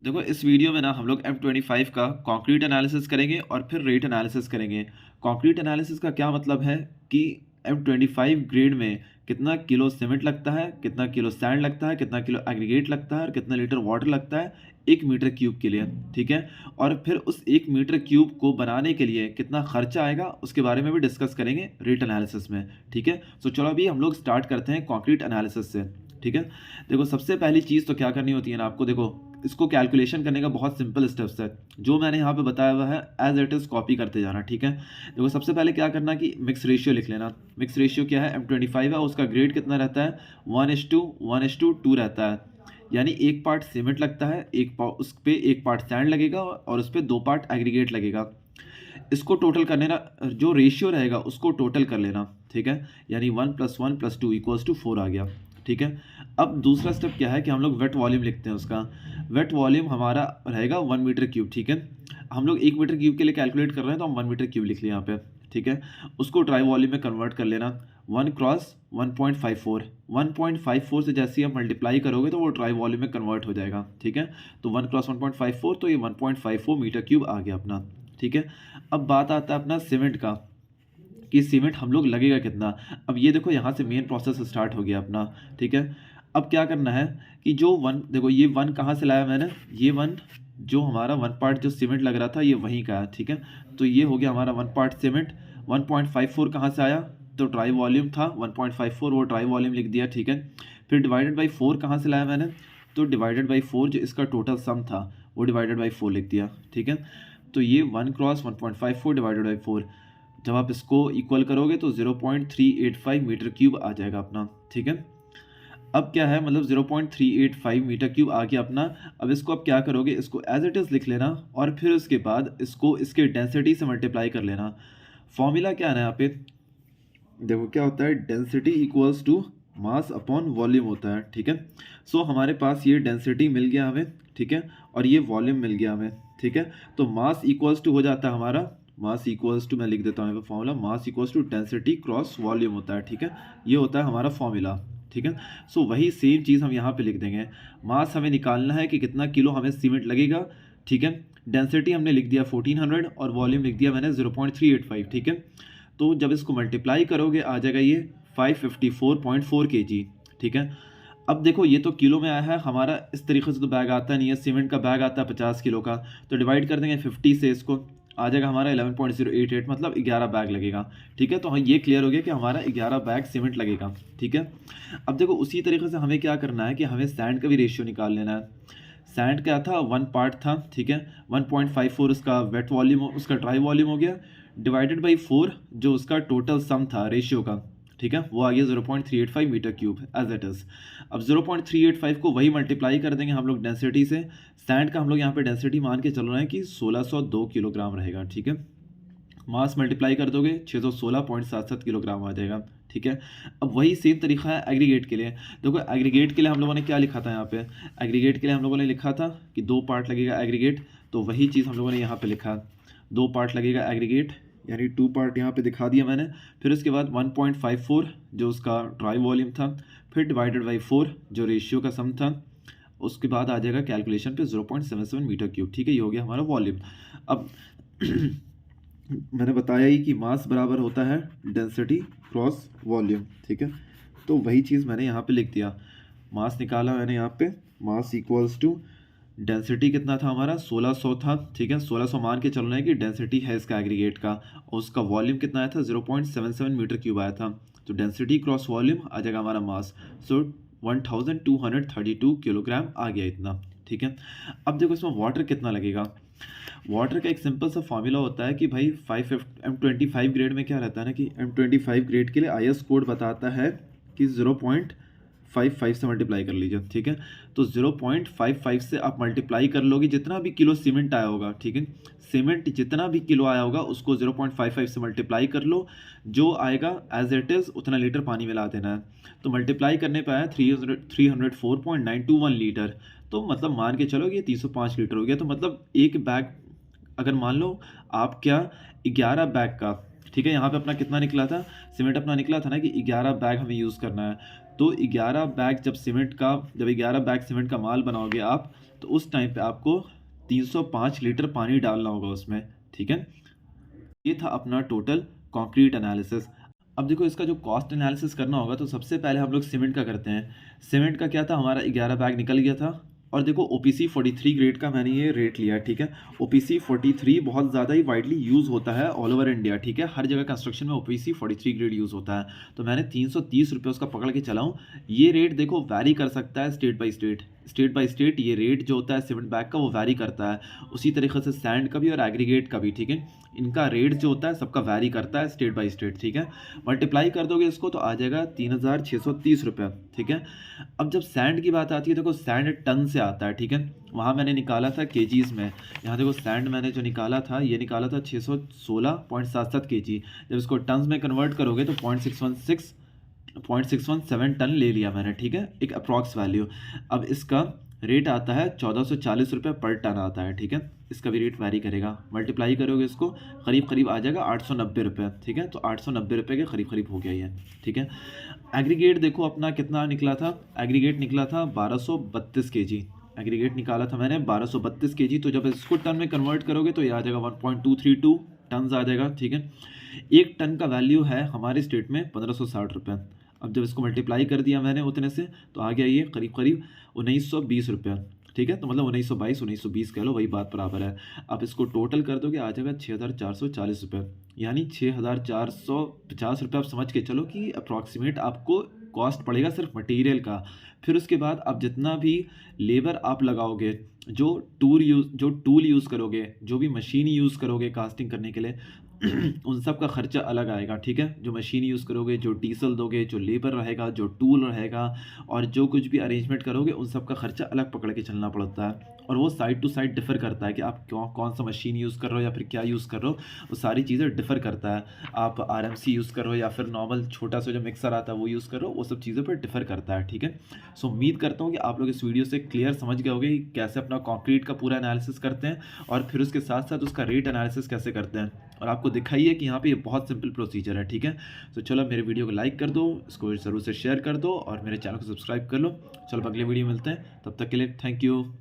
देखो इस वीडियो में ना हम लोग M25 का कंक्रीट एनालिसिस करेंगे और फिर रेट एनालिसिस करेंगे। कंक्रीट एनालिसिस का क्या मतलब है कि M25 ग्रेड में कितना किलो सीमेंट लगता है, कितना किलो सैंड लगता है, कितना किलो एग्रीगेट लगता है और कितना लीटर वाटर लगता है 1 मीटर क्यूब के लिए, ठीक है? और फिर उस 1 मीटर क्यूब को बनाने के लिए कितना खर्चा आएगा उसके बारे में भी डिस्कस करेंगे रेट एनालिसिस में, ठीक है? सो चलो अभी हम लोग स्टार्ट करते हैं कंक्रीट एनालिसिस से, ठीक है? देखो सबसे पहली चीज़ तो क्या करनी होती है ना आपको, देखो इसको कैलकुलेशन करने का बहुत सिंपल स्टेप्स है। जो मैंने यहाँ पे बताया हुआ है एज़ इट इज़ कॉपी करते जाना, ठीक है? देखो सबसे पहले क्या करना कि मिक्स रेशियो लिख लेना। मिक्स रेशियो क्या है? M25 है, उसका ग्रेड कितना रहता है? 1:2 रहता है। यानी 1 पार्ट सीमेंट लगता है, उस पे 1 पार्ट सैंड लगेगा और उस पे 2 पार्ट एग्रीगेट लगेगा। इसको टोटल कर लेना, जो रेशियो रहेगा उसको टोटल कर लेना, ठीक है? यानी 1 + 1 + 2 = 4 आ गया, ठीक है? अब दूसरा स्टेप क्या है कि हम लोग वेट वॉल्यूम लिखते हैं उसका। वेट वॉल्यूम हमारा रहेगा 1 मीटर क्यूब, ठीक है? हम लोग 1 मीटर क्यूब के लिए कैलकुलेट कर रहे हैं तो हम 1 मीटर क्यूब लिख लिए यहाँ पे, ठीक है? उसको ड्राई वॉल्यूम में कन्वर्ट कर लेना। 1 क्रॉस 1.54, 1.54 से जैसे ही आप मल्टीप्लाई करोगे तो वो ड्राई वॉल्यूम में कन्वर्ट हो जाएगा, ठीक है? तो 1 क्रॉस 1.54 तो ये 1.54 मीटर क्यूब आ गया अपना, ठीक है? अब बात आता है अपना सीमेंट का, कि सीमेंट हम लोग लगेगा कितना। अब ये देखो यहाँ से मेन प्रोसेस स्टार्ट हो गया अपना, ठीक है? अब क्या करना है कि जो 1 देखो ये 1 कहाँ से लाया मैंने, ये 1 जो हमारा 1 पार्ट जो सीमेंट लग रहा था ये वहीं का है, ठीक है? तो ये हो गया हमारा 1 पार्ट सीमेंट। 1.54 कहाँ से आया, तो ड्राई वॉल्यूम था 1.54, वो ड्राई वॉल्यूम लिख दिया, ठीक है? फिर डिवाइडेड बाई 4 कहाँ से लाया मैंने, तो डिवाइडेड बाई 4 जो इसका टोटल सम था वो डिवाइडेड बाई 4 लिख दिया, ठीक है? तो ये 1 क्रॉस 1.54 डिवाइडेड बाई 4, जब आप इसको इक्वल करोगे तो 0.385 मीटर क्यूब आ जाएगा अपना, ठीक है? अब क्या है, मतलब 0.385 मीटर क्यूब आ गया अपना। अब इसको आप क्या करोगे, इसको एज इट इज़ लिख लेना और फिर उसके बाद इसको इसके डेंसिटी से मल्टीप्लाई कर लेना। फॉर्मूला क्या है ना यहाँ पे, देखो क्या होता है, density equals to mass upon volume होता है, ठीक है? सो हमारे पास ये डेंसिटी मिल गया हमें, ठीक है? और ये वॉल्यूम मिल गया हमें, ठीक है? तो मास इक्वल्स टू हो जाता है हमारा, मास इक्वल्स टू मैं लिख देता हूँ यहाँ पे formula, mass equals to density cross volume होता है, ठीक है? ये होता है हमारा फॉर्मूला, ठीक है? सो वही सेम चीज़ हम यहाँ पे लिख देंगे। मास हमें निकालना है कि कितना किलो हमें सीमेंट लगेगा, ठीक है? डेंसिटी हमने लिख दिया 1400 और वॉल्यूम लिख दिया मैंने 0.385, ठीक है? तो जब इसको मल्टीप्लाई करोगे आ जाएगा ये 554.4 केजी, ठीक है? अब देखो ये तो किलो में आया है हमारा, इस तरीके से तो बैग आता नहीं है, सीमेंट का बैग आता है 50 किलो का, तो डिवाइड कर देंगे 50 से, इसको आ जाएगा हमारा 11.088, मतलब 11 बैग लगेगा, ठीक है? तो हाँ ये क्लियर हो गया कि हमारा 11 बैग सीमेंट लगेगा, ठीक है? अब देखो उसी तरीके से हमें क्या करना है कि हमें सैंड का भी रेशियो निकाल लेना है। सैंड क्या था, 1 पार्ट था, ठीक है? 1.54 उसका वेट वॉल्यूम, उसका ड्राई वॉल्यूम हो गया, डिवाइडेड बाई 4 जो उसका टोटल सम था रेशियो का, ठीक है? वो आ गया 0.385 metre cube as it is. अब 0.385 को वही मल्टीप्लाई कर देंगे हम लोग डेंसिटी से। सैंड का हम लोग यहाँ पे डेंसिटी मान के चल रहे हैं कि 1602 किलोग्राम रहेगा, ठीक है? मास मल्टीप्लाई कर दोगे 616.77 किलोग्राम आ जाएगा, ठीक है? अब वही सेम तरीका है एग्रीगेट के लिए। देखो एग्रीगेट के लिए हम लोगों ने क्या लिखा था यहाँ पे, एग्रीगेट के लिए हम लोगों ने लिखा था कि 2 पार्ट लगेगा एग्रीगेट, तो वही चीज़ हम लोगों ने यहाँ पे लिखा, 2 पार्ट लगेगा एग्रीगेट, यानी 2 पार्ट यहाँ पे दिखा दिया मैंने। फिर उसके बाद 1.54 जो उसका ड्राई वॉल्यूम था, फिर डिवाइडेड बाई 4 जो रेशियो का सम था, उसके बाद आ जाएगा कैलकुलेशन पे 0.77 मीटर क्यूब, ठीक है? ये हो गया हमारा वॉल्यूम। अब मैंने बताया ही कि मास बराबर होता है डेंसिटी क्रॉस वॉल्यूम, ठीक है? तो वही चीज़ मैंने यहाँ पे लिख दिया, मास निकाला मैंने यहाँ पे, मास इक्वल्स टू डेंसिटी कितना था हमारा 1600 था, ठीक है? 1600 मान के चल रहे हैं कि डेंसिटी है इसका एग्रीगेट का, और उसका वॉल्यूम कितना आया था 0.77 मीटर क्यूब आया था, तो डेंसिटी क्रॉस वॉल्यूम आ जाएगा हमारा मास। सो 1232 किलोग्राम आ गया इतना, ठीक है? अब देखो इसमें वाटर कितना लगेगा। वाटर का एक सिंपल सा फॉर्मूला होता है कि भाई M25 ग्रेड में क्या रहता है ना कि M25 ग्रेड के लिए IS कोड बताता है कि 0.55 से मल्टीप्लाई कर लीजिए, ठीक है? तो 0.55 से आप मल्टीप्लाई कर लोगे जितना भी किलो सीमेंट आया होगा, ठीक है? सीमेंट जितना भी किलो आया होगा उसको 0.55 से मल्टीप्लाई कर लो, जो आएगा एज इट इज़ उतना लीटर पानी मिला देना है। तो मल्टीप्लाई करने पे आया 304.921 लीटर, तो मतलब मान के चलो कि 305 लीटर हो गया। तो मतलब एक बैग, अगर मान लो आप क्या 11 बैग का, ठीक है? यहाँ पे अपना कितना निकला था, सीमेंट अपना निकला था ना कि 11 बैग हमें यूज़ करना है, तो 11 बैग जब 11 बैग सीमेंट का माल बनाओगे आप, तो उस टाइम पे आपको 305 लीटर पानी डालना होगा उसमें, ठीक है। ये था अपना टोटल कंक्रीट एनालिसिस। अब देखो इसका जो कॉस्ट एनालिसिस करना होगा, तो सबसे पहले हम लोग सीमेंट का करते हैं। सीमेंट का क्या था, हमारा 11 बैग निकल गया था। और देखो ओपीसी 43 ग्रेड का मैंने ये रेट लिया है, ठीक है। ओपीसी 43 बहुत ज़्यादा ही वाइडली यूज़ होता है ऑल ओवर इंडिया, ठीक है। हर जगह कंस्ट्रक्शन में ओपीसी 43 ग्रेड यूज़ होता है। तो मैंने 330 रुपये उसका पकड़ के चला हूँ। ये रेट देखो वैरी कर सकता है state by state. State by state ये रेट जो होता है सीमेंट बैग का वो वैरी करता है। उसी तरीके से सैंड का भी और एग्रीगेट का भी, ठीक है। इनका रेट जो होता है सबका वैरी करता है स्टेट बाई स्टेट, ठीक है। मल्टीप्लाई कर दोगे इसको तो आ जाएगा 3630 रुपये, ठीक है। अब जब सैंड की बात आती है, देखो सैंड टन से आता है, ठीक है। वहाँ मैंने निकाला था केजीज़ में। यहाँ देखो सैंड मैंने जो निकाला था, ये निकाला था 616.77 केजी। जब इसको टन्स में कन्वर्ट करोगे तो 0.617 टन ले लिया मैंने, ठीक है, एक अप्रॉक्स वैल्यू। अब इसका रेट आता है 1440 रुपये पर टन आता है, ठीक है। इसका भी रेट वैरी करेगा। मल्टीप्लाई करोगे इसको करीब करीब आ जाएगा 890 रुपये, ठीक है। तो 890 रुपये के करीब करीब हो गया ये, ठीक है। एग्रीगेट देखो अपना कितना निकला था, एग्रीगेट निकला था 1232 केजी। एग्रीगेट निकाला था मैंने 1232 केजी। तो जब इसको टन में कन्वर्ट करोगे तो ये आ जाएगा 1.232 टन आ जाएगा, ठीक है। एक टन का वैल्यू है हमारे स्टेट में 1560 रुपये। अब जब इसको मल्टीप्लाई कर दिया मैंने उतने से, तो आ गया ये करीब करीब 1920 रुपये, ठीक है। तो मतलब 1922 1920 कह लो, वही बात बराबर है। अब इसको टोटल कर दोगे आ जाएगा 6440 रुपये, यानी 6450 रुपये। आप समझ के चलो कि अप्रॉक्सीमेट आपको कॉस्ट पड़ेगा सिर्फ मटेरियल का। फिर उसके बाद आप जितना भी लेबर आप लगाओगे, जो टूल यूज़ करोगे, जो भी मशीन यूज़ करोगे कास्टिंग करने के लिए, उन सब का खर्चा अलग आएगा, ठीक है। जो मशीन यूज़ करोगे, जो डीजल दोगे, जो लेबर रहेगा, जो टूल रहेगा, और जो कुछ भी अरेंजमेंट करोगे, उन सब का खर्चा अलग पकड़ के चलना पड़ता है। और वो साइड टू साइड डिफ़र करता है कि आप कौन सा मशीन यूज़ कर रहे हो या फिर क्या यूज़ कर रहे हो, वो सारी चीज़ें डिफ़र करता है। आप आरएमसी यूज़ कर रहे हो या फिर नॉर्मल छोटा सा जो मिक्सर आता है वो यूज़ कर रहे हो, वो सब चीज़ों पर डिफ़र करता है, ठीक है। सो उम्मीद करता हूँ कि आप लोग इस वीडियो से क्लियर समझ गए होंगे कि कैसे अपना कंक्रीट का पूरा एनालिसिस करते हैं, और फिर उसके साथ साथ उसका रेट एनालिसिस कैसे करते हैं। और आपको दिखाई है कि यहाँ पे ये बहुत सिंपल प्रोसीजर है, ठीक है। तो चलो मेरे वीडियो को लाइक कर दो, इसको ज़रूर से शेयर कर दो, और मेरे चैनल को सब्सक्राइब कर लो। चलो अगले वीडियो मिलते हैं, तब तक के लिए थैंक यू।